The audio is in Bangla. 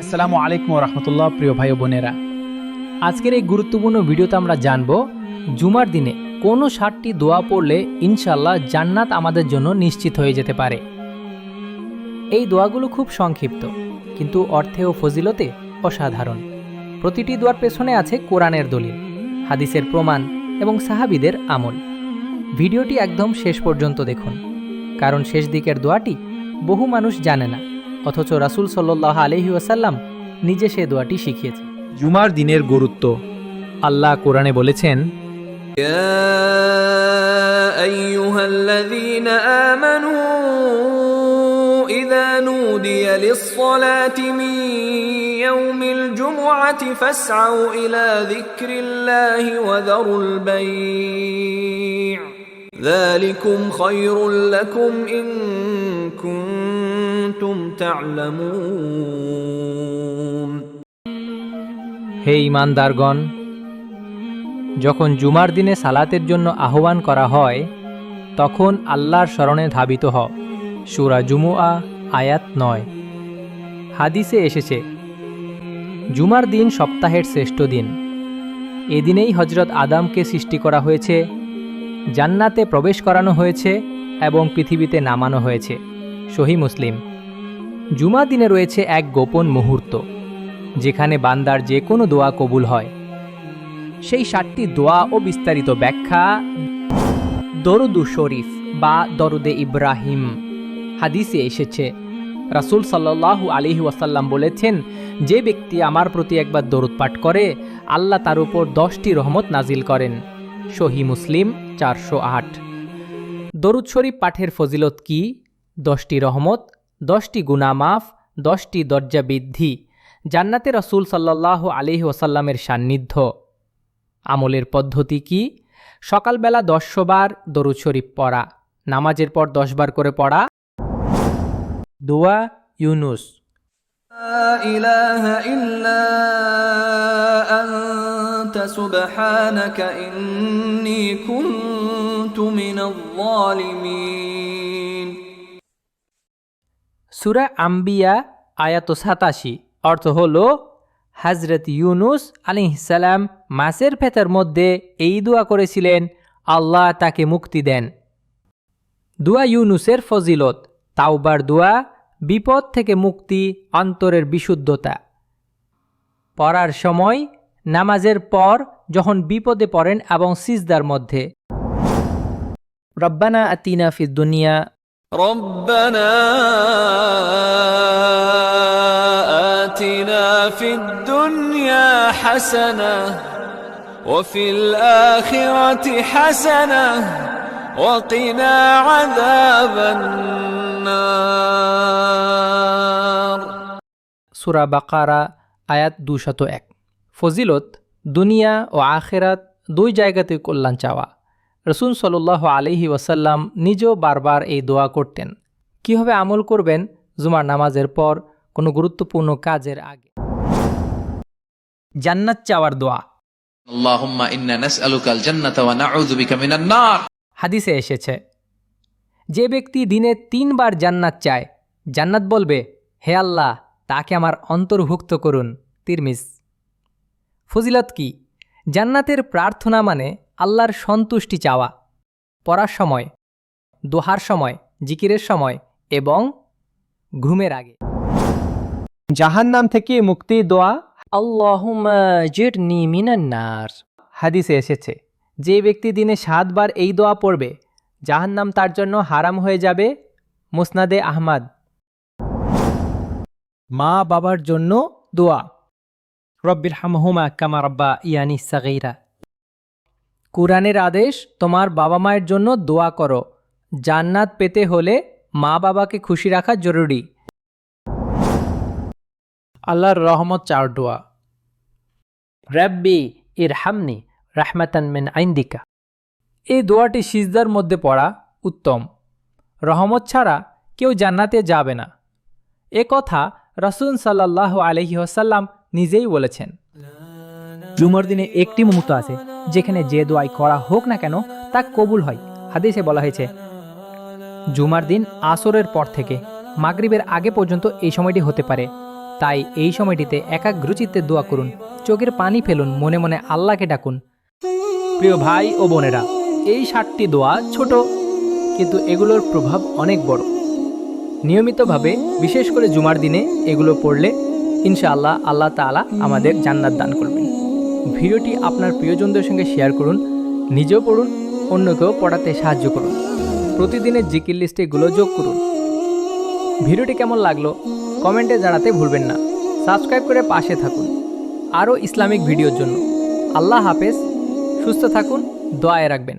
আসসালামু আলাইকুম ওয়া রাহমাতুল্লাহ। প্রিয় ভাই ও বোনেরা, আজকের এই গুরুত্বপূর্ণ ভিডিওতে আমরা জানব জুমার দিনে কোন 7টি দোয়া পড়লে ইনশাআল্লাহ জান্নাত আমাদের জন্য নিশ্চিত হয়ে যেতে পারে। এই দোয়াগুলো খুব সংক্ষিপ্ত কিন্তু অর্থে ও ফজিলতে অসাধারণ। প্রতিটি দোয়ার পেছনে আছে কোরআনের দলিল, হাদিসের প্রমাণ এবং সাহাবীদের আমল। ভিডিওটি একদম শেষ পর্যন্ত দেখুন, কারণ শেষ দিকের দোয়াটি বহু মানুষ জানে না, অথচ রাসূল সাল্লাল্লাহু আলাইহি ওয়াসাল্লাম নিজে সে দোয়াটি শিখিয়েছেন। জুমার দিনের গুরুত্ব। আল্লাহ কোরআনে বলেছেন, ইয়া আইয়ুহাল্লাযীনা আমানু ইযা নুদিয়া লিস-সালাতি মিন ইয়াউমিল জুমআতি ফাসআউ ইলা যিকরিল্লাহি ওয়া যারুল বাই', যালিকুম খায়রুল লাকুম ইন কুনতুম তা'লামুন। হে ঈমানদারগণ, যখন জুমার দিনে সালাতের জন্য আহ্বান করা হয় তখন আল্লাহর শরণে ধাবিত হও। সূরা জুমুআ আয়াত 9। হাদিসে এসেছে, জুমার দিন সপ্তাহের শ্রেষ্ঠ দিন। এদিনেই হযরত আদমকে সৃষ্টি করা হয়েছে, জান্নাতে প্রবেশ করানো হয়েছে এবং পৃথিবীতে নামানো হয়েছে। সহিহ মুসলিম। জুমার দিনে রয়েছে এক গোপন মুহূর্ত যেখানে বান্দার যে কোনো দোয়া কবুল হয়। সেই 7টি দোয়া ও বিস্তারিত ব্যাখ্যা দরুদ শরীফ বা দরুদে ইব্রাহিম। হাদিসে এসেছে, রাসূল সাল্লাল্লাহু আলাইহি ওয়াসাল্লাম বলেছেন, যে ব্যক্তি আমার প্রতি একবার দরুদ পাঠ করে আল্লাহ তার উপর 10টি রহমত নাজিল করেন। সহিহ মুসলিম 408। দরুদ শরীফ পাঠের ফজিলত কি? 10টি রহমত, 10টি গুনাহ মাফ, 10টি দরজা বৃদ্ধি, জান্নাতে রাসূল সাল্লাল্লাহু আলাইহি ওয়াসাল্লামের সান্নিধ্য। আমলের পদ্ধতি কি? সকালবেলা 10 বার দরুদ শরীফ পড়া, নামাজের পর 10 বার করে পড়া। দোয়া ইউনুস। লা ইলাহা ইল্লা আনতা সুবহানাকা ইন্নী কুনতু মিনাল যালিমিন। সূরা আম্বিয়া আয়াত 87। অর্থ হল, হযরত ইউনুস আলাইহিস সালাম মাছের পেটের মধ্যে এই দোয়া করেছিলেন, আল্লাহ তাকে মুক্তি দেন। দোয়া ইউনুসের ফজিলত। তাওবার দোয়া, বিপদ থেকে মুক্তি, অন্তরের বিশুদ্ধতা। পড়ার সময়, নামাজের পর যখন বিপদে পড়েন এবং সিজদার মধ্যে। রব্বানা আতিনা ফিদ দুনিয়া ربنا آتنا في الدنيا حسنة وفي الآخرة حسنة وقنا عذاب النار। সূরা বাকারা আয়াত 201। ফজিলত। দুনিয়া ও আখিরাত দুই জায়গাতে কল্যাণ চাওয়া। রাসূল সাল্লাল্লাহু আলাইহি ওয়াসাল্লাম নিজেও বারবার এই দোয়া করতেন। কিভাবে আমল করবেন? জুমার নামাজের পর, কোনো গুরুত্বপূর্ণ কাজের আগে। জান্নাত চাওয়ার দোয়া। আল্লাহুম্মা ইন্না নাসআলুকাল জান্নাতা ওয়া নাউযু বিকা মিনান নার। হাদিসে এসেছে, যে ব্যক্তি দিনে 3 বার জান্নাত চায়, জান্নাত বলবে, হে আল্লাহ, তাকে আমার অন্তর্ভুক্ত করুন। তিরমিজ। ফজিলত কি? জান্নাতের প্রার্থনা মানে আল্লাহর সন্তুষ্টি চাওয়া। পড়ার সময়, দোহার সময়, জিকিরের সময় এবং ঘুমের আগে। জাহান্নাম থেকে মুক্তি দোয়া। আল্লাহুম্মা জিরনি মিনান নার। হাদিসে এসেছে, যে ব্যক্তি দিনে 7 বার এই দোয়া পড়বে জাহান্নাম তার জন্য হারাম হয়ে যাবে। মুসনাদে আহমদ। মা বাবার জন্য দোয়া। রব্বিরহামহুমা কামা রাব্বায়ানি সাগীরা। কুরআনের আদেশ, তোমার বাবা মায়ের জন্য দোয়া করো। জান্নাত পেতে হলে মা বাবাকে খুশি রাখা জরুরি। আল্লাহর রহমত চাওয়ার দোয়া। রাব্বি ইরহামনি রাহমাতান মিন ইনদিকা। এই দোয়াটি সিজদার মধ্যে পড়া উত্তম। রহমত ছাড়া কেউ জান্নাতে যাবে না, এ কথা রাসূল সাল্লাল্লাহু আলাইহি ওয়াসাল্লাম নিজেই বলেছেন। জুমার দিনে একটি মুহূর্ত আছে যেখানে যে দোয়াই করা হোক না কেন তা কবুল হয়। হাদিসে বলা হয়েছে, জুমার দিন আসরের পর থেকে মাগরিবের আগে পর্যন্ত এই সময়টি হতে পারে। তাই এই সময়টিতে একাগ্রচিত্তে দোয়া করুন, চোখের পানি ফেলুন, মনে মনে আল্লাহকে ডাকুন। প্রিয় ভাই ও বোনেরা, এই 7টি দোয়া ছোট, কিন্তু এগুলোর প্রভাব অনেক বড়। নিয়মিতভাবে, বিশেষ করে জুমার দিনে এগুলো পড়লে ইনশাআল্লাহ আল্লাহ তাআলা আমাদের জান্নাত দান করবেন। ভিডিওটি আপনার প্রিয়জনদের সঙ্গে শেয়ার করুন, নিজেও পড়ুন, অন্যকেও পড়াতে সাহায্য করুন। প্রতিদিনের জিকির লিস্টে এগুলো যোগ করুন। ভিডিওটি কেমন লাগলো কমেন্টে জানাতে ভুলবেন না। সাবস্ক্রাইব করে পাশে থাকুন আরও ইসলামিক ভিডিওর জন্য। আল্লাহ হাফেজ, সুস্থ থাকুন, দোয়ায় রাখবেন।